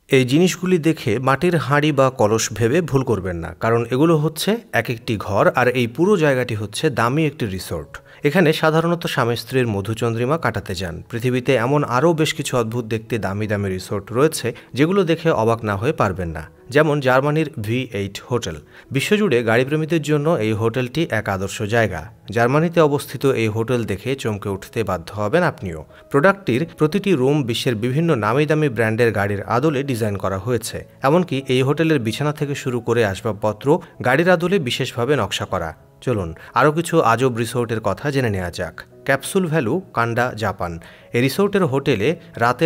এই জিনিসগুলি দেখে মাটির হাঁড়ি বা কলস ভেবে ভুল করবেন না, কারণ এগুলো হচ্ছে এক একটি ঘর আর এই পুরো জায়গাটি হচ্ছে দামি একটি রিসোর্ট। এখানে সাধারণত স্বামী স্ত্রীর মধুচন্দ্রিমা কাটাতে যান। পৃথিবীতে এমন আরও বেশ কিছু অদ্ভুত দেখতে দামি দামি রিসোর্ট রয়েছে যেগুলো দেখে অবাক না হয়ে পারবেন না, যেমন জার্মানির V8 হোটেল। বিশ্বজুড়ে গাড়িপ্রেমীদের জন্য এই হোটেলটি এক আদর্শ জায়গা। জার্মানিতে অবস্থিত এই হোটেল দেখে চমকে উঠতে বাধ্য হবেন আপনিও। প্রোডাক্টটির প্রতিটি রুম বিশ্বের বিভিন্ন নামি দামি ব্র্যান্ডের গাড়ির আদলে ডিজাইন করা হয়েছে। এমনকি এই হোটেলের বিছানা থেকে শুরু করে আসবাবপত্র গাড়ির আদলে বিশেষভাবে নকশা করা। চলুন আরও কিছু আজব রিসোর্টের কথা জেনে নেওয়া যাক। Capsule value, Kanda, Japan. এই রিসোর্টের হোটেলে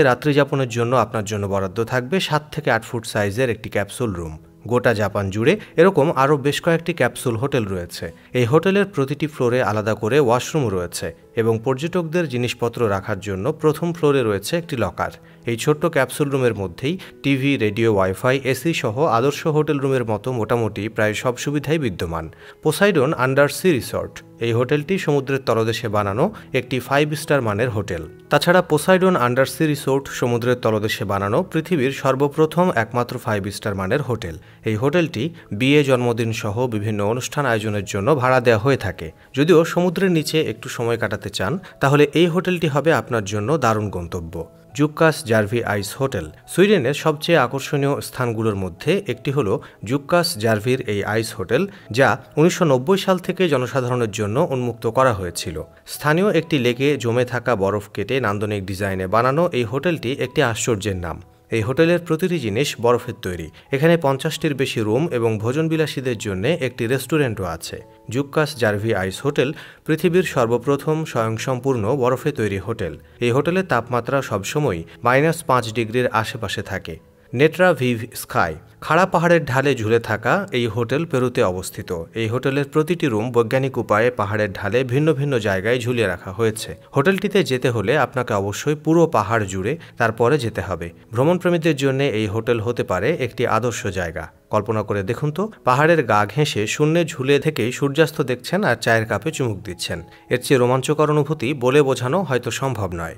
রাত্রিযাপনের জন্য আপনার জন্য বরাদ্দ থাকবে 7 থেকে 8 ফুট সাইজের একটি ক্যাপসুল রুম। গোটা জাপান জুড়ে এরকম আরও বেশ কয়েকটি ক্যাপসুল হোটেল রয়েছে। এই হোটেলের প্রতিটি ফ্লোরে আলাদা করে ওয়াশরুম রয়েছে এবং পর্যটকদের জিনিসপত্র রাখার জন্য প্রথম ফ্লোরে রয়েছে একটি লকার। এই ছোট্ট ক্যাপসুল রুমের মধ্যেই টিভি, রেডিও, ওয়াইফাই, এসি সহ আদর্শ হোটেল রুমের মতো মোটামুটি প্রায় সব সুবিধাই বিদ্যমান। Poseidon undersea resort. এই হোটেলটি সমুদ্রের তলদেশে বানানো একটি 5 স্টার মানের হোটেল। তাছাড়া পোসাইডন আন্ডার সি রিসোর্ট সমুদ্রের তলদেশে বানানো পৃথিবীর সর্বপ্রথম একমাত্র 5 স্টার মানের হোটেল। এই হোটেলটি বিয়ে, জন্মদিন সহ বিভিন্ন অনুষ্ঠান আয়োজনের জন্য ভাড়া দেওয়া হয়ে থাকে। যদিও সমুদ্রের নিচে একটু সময় কাটাতে চান, তাহলে এই হোটেলটি হবে আপনার জন্য দারুণ গন্তব্য। জুক্কাস জার্ভি আইস হোটেল। সুইডেনের সবচেয়ে আকর্ষণীয় স্থানগুলোর মধ্যে একটি হল জুক্কাস জার্ভির এই আইস হোটেল, যা 1990 সাল থেকে জনসাধারণের জন্য উন্মুক্ত করা হয়েছিল। স্থানীয় একটি লেকে জমে থাকা বরফ কেটে নান্দনিক ডিজাইনে বানানো এই হোটেলটি একটি আশ্চর্যের নাম। এই হোটেলের প্রতিটি জিনিস বরফের তৈরি। এখানে 50টির বেশি রুম এবং ভোজনবিলাসীদের জন্য একটি রেস্টুরেন্টও আছে। জুক্কাস জার্ভি আইস হোটেল পৃথিবীর সর্বপ্রথম স্বয়ংসম্পূর্ণ বরফে তৈরি হোটেল। এই হোটেলের তাপমাত্রা সবসময় -5 ডিগ্রির আশেপাশে থাকে। নেট্রা ভিভ স্কাই। খাড়া পাহাড়ের ঢালে ঝুলে থাকা এই হোটেল পেরুতে অবস্থিত। এই হোটেলের প্রতিটি রুম বৈজ্ঞানিক উপায়ে পাহাড়ের ঢালে ভিন্ন ভিন্ন জায়গায় ঝুলিয়ে রাখা হয়েছে। হোটেলটিতে যেতে হলে আপনাকে অবশ্যই পুরো পাহাড় জুড়ে তারপরে যেতে হবে। ভ্রমণপ্রেমীদের জন্য এই হোটেল হতে পারে একটি আদর্শ জায়গা। কল্পনা করে দেখুন তো, পাহাড়ের গা ঘেঁষে শূন্যে ঝুলে থেকেই সূর্যাস্ত দেখছেন আর চায়ের কাপে চুমুক দিচ্ছেন। এর চেয়ে রোমাঞ্চকর অনুভূতি বলে বোঝানো হয়তো সম্ভব নয়।